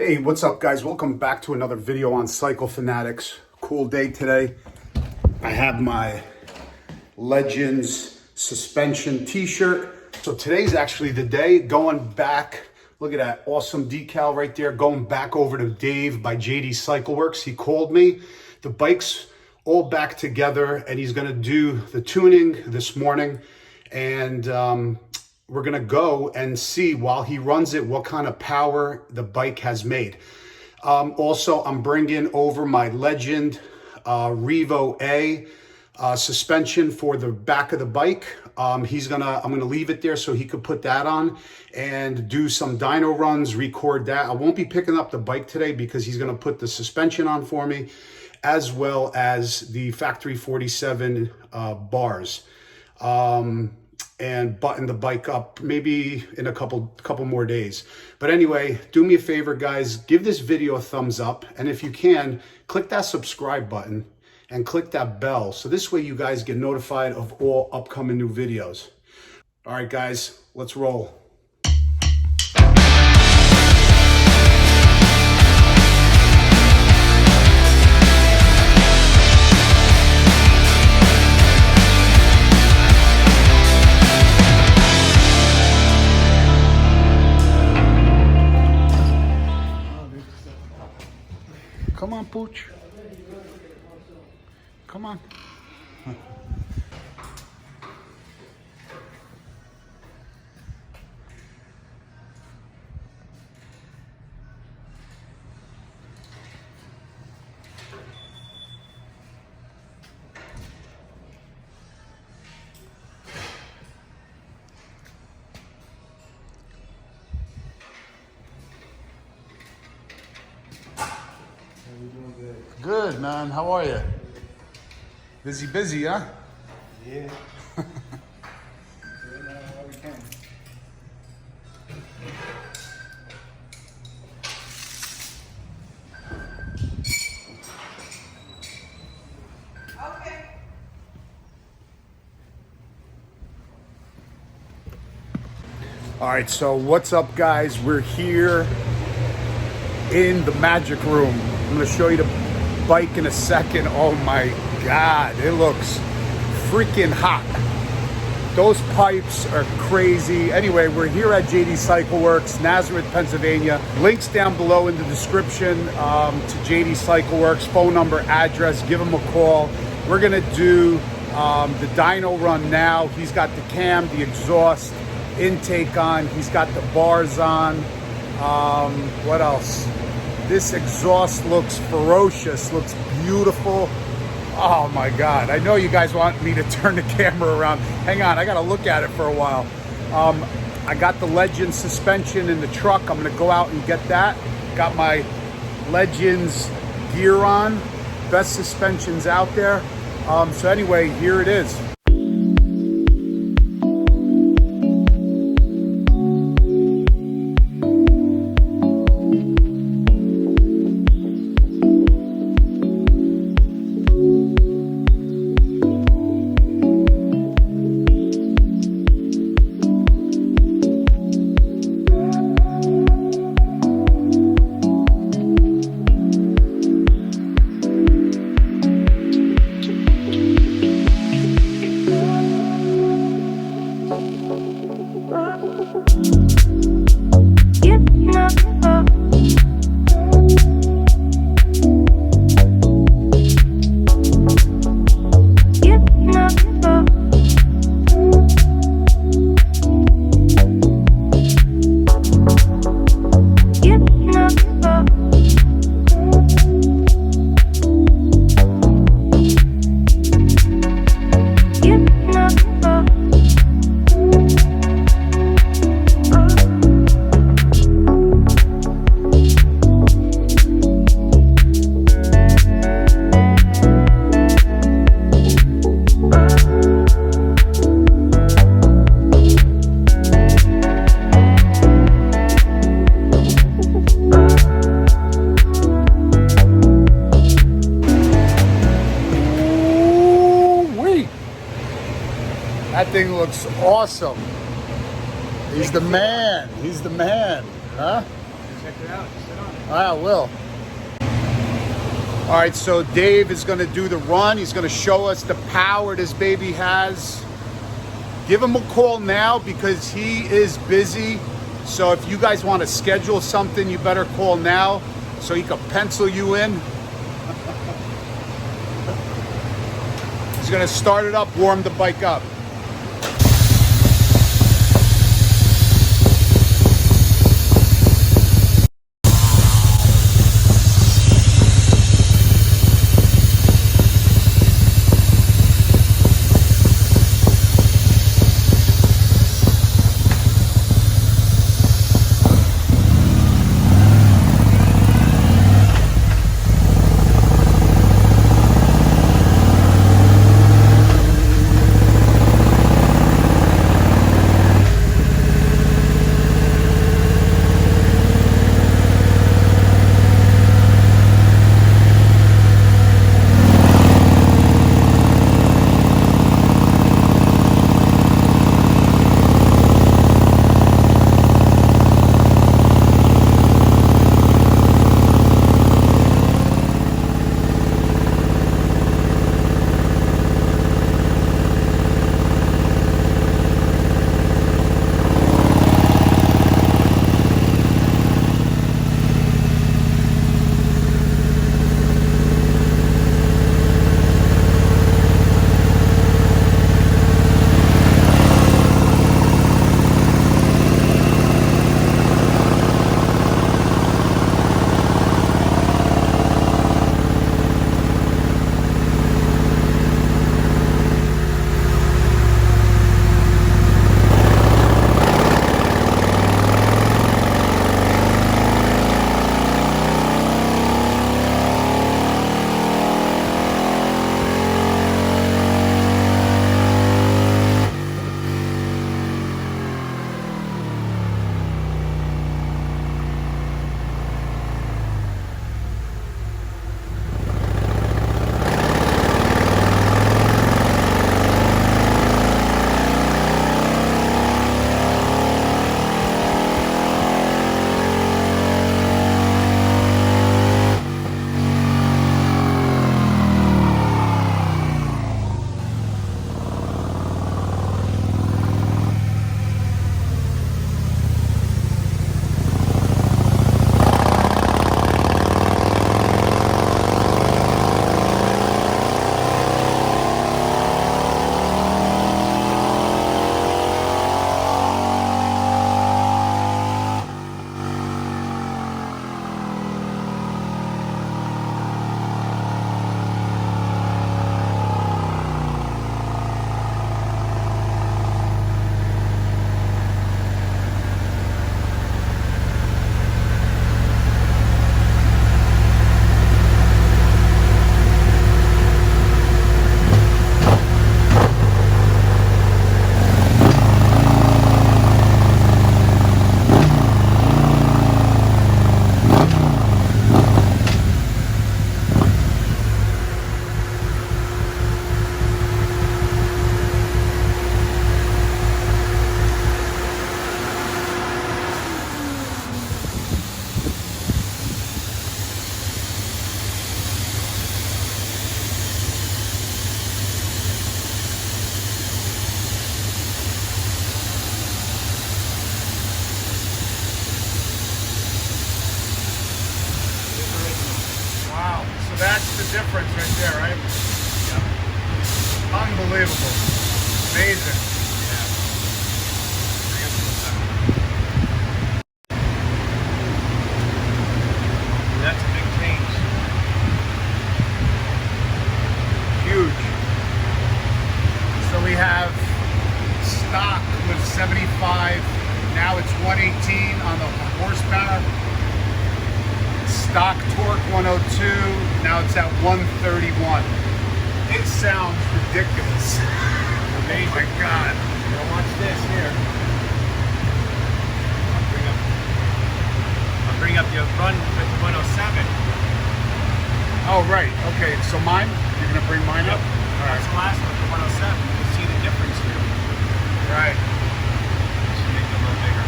Hey, what's up guys? Welcome back to another video on Cycle Fanatics. Cool day today. I have my Legends suspension t-shirt. So today's actually the day going back. Look at that awesome decal right there. Going back over to Dave by JD Cycleworks. He called me. The bike's all back together and he's gonna do the tuning this morning. And we're gonna go and see while he runs it what kind of power the bike has made. Also, I'm bringing over my Legend Revo A suspension for the back of the bike. I'm gonna leave it there so he could put that on and do some dyno runs, record that. I won't be picking up the bike today because he's gonna put the suspension on for me, as well as the factory 47 bars. And button the bike up maybe in a couple more days. But anyway, do me a favor guys, give this video a thumbs up, and if you can, click that subscribe button and click that bell so this way you guys get notified of all upcoming new videos. All right guys, let's roll. Come on, Pooch. Come on. Good, man. How are you? Busy, huh? Yeah. We can. Okay. All right, so what's up guys? We're here in the magic room. I'm gonna show you the bike in a second. Oh my God, it looks freaking hot. Those pipes are crazy. Anyway, we're here at JD Cycleworks, Nazareth, Pennsylvania. Links down below in the description to JD Cycleworks, phone number, address, give them a call. We're gonna do the dyno run now. He's got the cam, the exhaust, intake on. He's got the bars on. What else? This exhaust looks ferocious, looks beautiful. Oh my God, I know you guys want me to turn the camera around. Hang on, I gotta look at it for a while. I got the Legends suspension in the truck. I'm gonna go out and get that. Got my Legends gear on, best suspensions out there. So anyway, here it is. That thing looks awesome. He's the man. He's the man, huh? Check it out. Sit on it. I will. All right, so Dave is going to do the run. He's going to show us the power this baby has. Give him a call now because he is busy. So if you guys want to schedule something, you better call now so he can pencil you in. He's going to start it up, warm the bike up. That's the difference right there, right? Yep. Unbelievable. Amazing. Yeah. That's a big change. Huge. So we have stock was 75, now it's 118 on the horsepower. Stock torque 102, now it's at 131. It sounds ridiculous. Amazing. Oh my God. Now watch this here. I'll bring up your run with 107. Oh, right. Okay, so mine? You're going to bring mine up? All right. That's the last one, the 107. You can see the difference here. Right. Should make it a little bigger.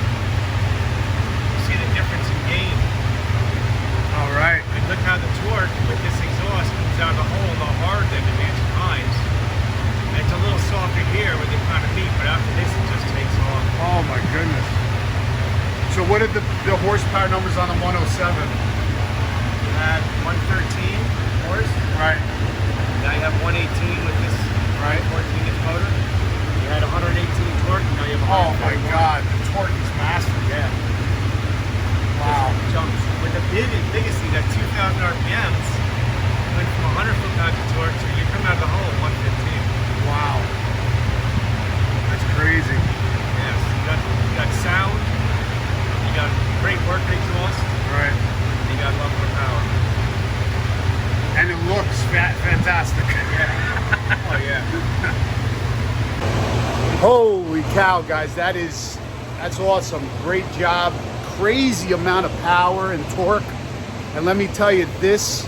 You see the difference in gain. our numbers on the 107. You had 113 horse. Right. Now you have 118 with this 14-inch motor. You had 118 torque. Now you have 131. Oh my God, the torque is massive. Yeah. Wow. Jumps. With the biggest thing, that 2,000 RPMs, went from 100 foot-pounds of torque to you come out the hole at 115. Wow. That's crazy. Yes. You got sound. You got great work exhaust. Right. And you got a lot more power. And it looks fantastic. Yeah. Oh yeah. Holy cow, guys, that's awesome. Great job. Crazy amount of power and torque. And let me tell you, these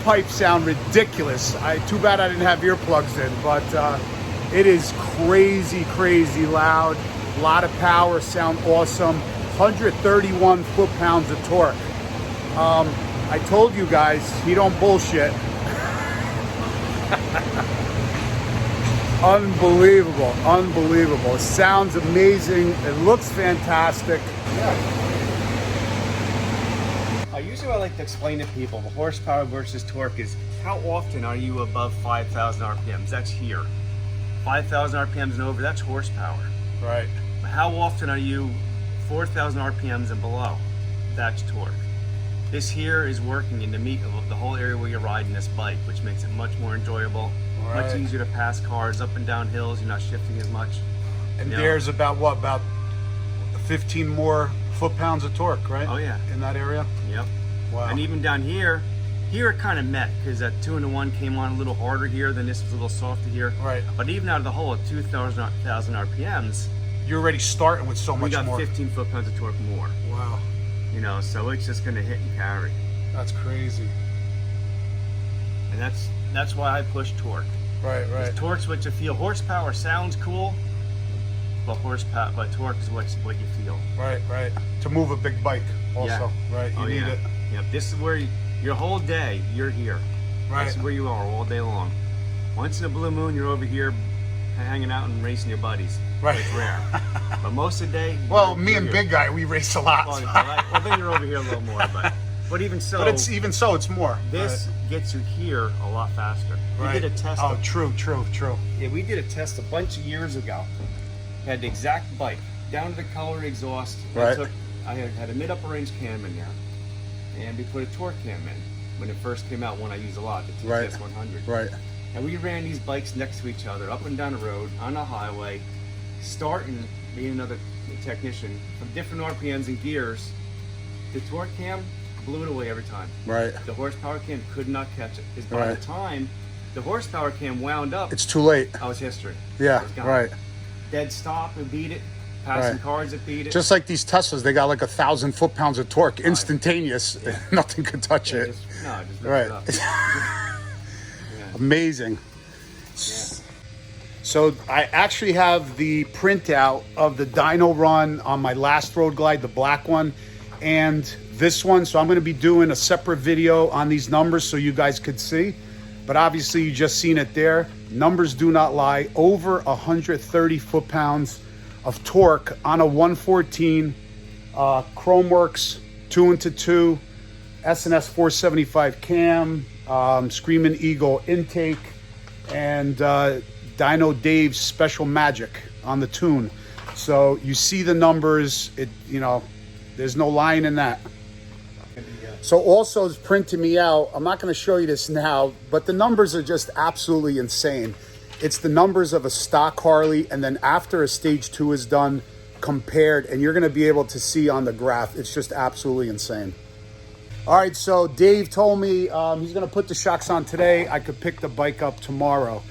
pipes sound ridiculous. Too bad I didn't have earplugs in, but it is crazy, crazy loud. A lot of power, sound awesome. 131 foot-pounds of torque. I told you guys, he don't bullshit. Unbelievable, unbelievable. It sounds amazing. It looks fantastic. Yeah. Usually what I like to explain to people, horsepower versus torque is how often are you above 5,000 RPMs? That's here. 5,000 RPMs and over, that's horsepower. Right. How often are you 4,000 RPMs and below? That's torque. This here is working in the meat of the whole area where you're riding this bike, which makes it much more enjoyable, much easier to pass cars up and down hills. You're not shifting as much. And there's about what? About 15 more foot-pounds of torque, right? Oh yeah. In that area? Yep. Wow. And even down here it kind of met, because that 2-in-1 came on a little harder here, then this was a little softer here. Right. But even out of the hole at 2,000 RPMs, you're already starting with so much more. We got 15 foot-pounds of torque more. Wow. You know, so it's just going to hit and carry. That's crazy. And that's why I push torque. Right, right. Torque's what you feel. Horsepower sounds cool, but torque is what you feel. Right, right. To move a big bike also, right? You need it. Yep, this is where your whole day, you're here. Right. This is where you are all day long. Once in a blue moon, you're over here hanging out and racing your buddies. Right. It's rare. But most of the day... Well, me and Big Guy, we race a lot. Well, then you're over here a little more, but even so... But it's more. This gets you here a lot faster. Right. We did a test. Oh, true. Yeah, we did a test a bunch of years ago. Had the exact bike, down to the color exhaust. Right. I had a mid-upper range cam in there, and we put a torque cam in when it first came out, one I use a lot, the TTS 100. Right. And we ran these bikes next to each other, up and down the road, on the highway, starting, being another technician, from different RPMs and gears. The torque cam blew it away every time. Right. The horsepower cam could not catch it, because by the time the horsepower cam wound up, it's too late. Oh, it's history. Yeah, right. Dead stop and beat it. Passing cars that beat it. Just like these Teslas, they got like 1,000 foot-pounds of torque, instantaneous. Yeah. Nothing could touch it. Just right. It up. Amazing. Yeah. So I actually have the printout of the dyno run on my last Road Glide, the black one, and this one. So I'm going to be doing a separate video on these numbers so you guys could see. But obviously you just seen it there. Numbers do not lie. Over 130 foot-pounds of torque on a 114 KHROME 2-into-2 S&S 475 cam, Screaming Eagle intake, and Dyno Dave's Special Magic on the tune. So you see the numbers. There's no lying in that. So also is printing me out. I'm not going to show you this now, but the numbers are just absolutely insane. It's the numbers of a stock Harley, and then after a stage 2 is done, compared, and you're going to be able to see on the graph. It's just absolutely insane. All right, so Dave told me he's going to put the shocks on today. I could pick the bike up tomorrow.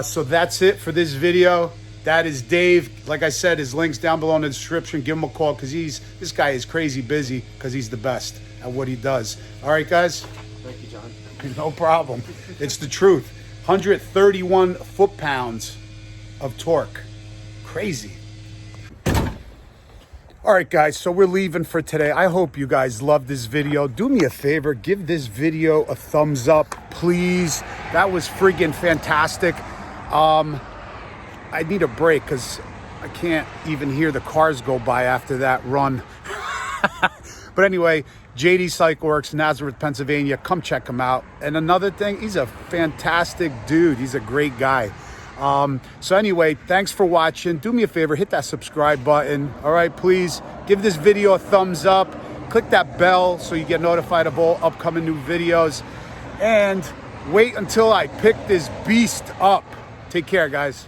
So that's it for this video. That is Dave. Like I said, his link's down below in the description. Give him a call, because this guy is crazy busy, because he's the best at what he does. All right, guys? Thank you, John. No problem. It's the truth. 131 foot-pounds of torque. Crazy. All right, guys, so we're leaving for today. I hope you guys love this video. Do me a favor, give this video a thumbs up, please. That was friggin' fantastic. I need a break because I can't even hear the cars go by after that run. But anyway, JD Cycleworks, Nazareth, Pennsylvania. Come check him out. And another thing, he's a fantastic dude. He's a great guy. So anyway, thanks for watching. Do me a favor, hit that subscribe button. All right, please give this video a thumbs up. Click that bell so you get notified of all upcoming new videos. And wait until I pick this beast up. Take care, guys.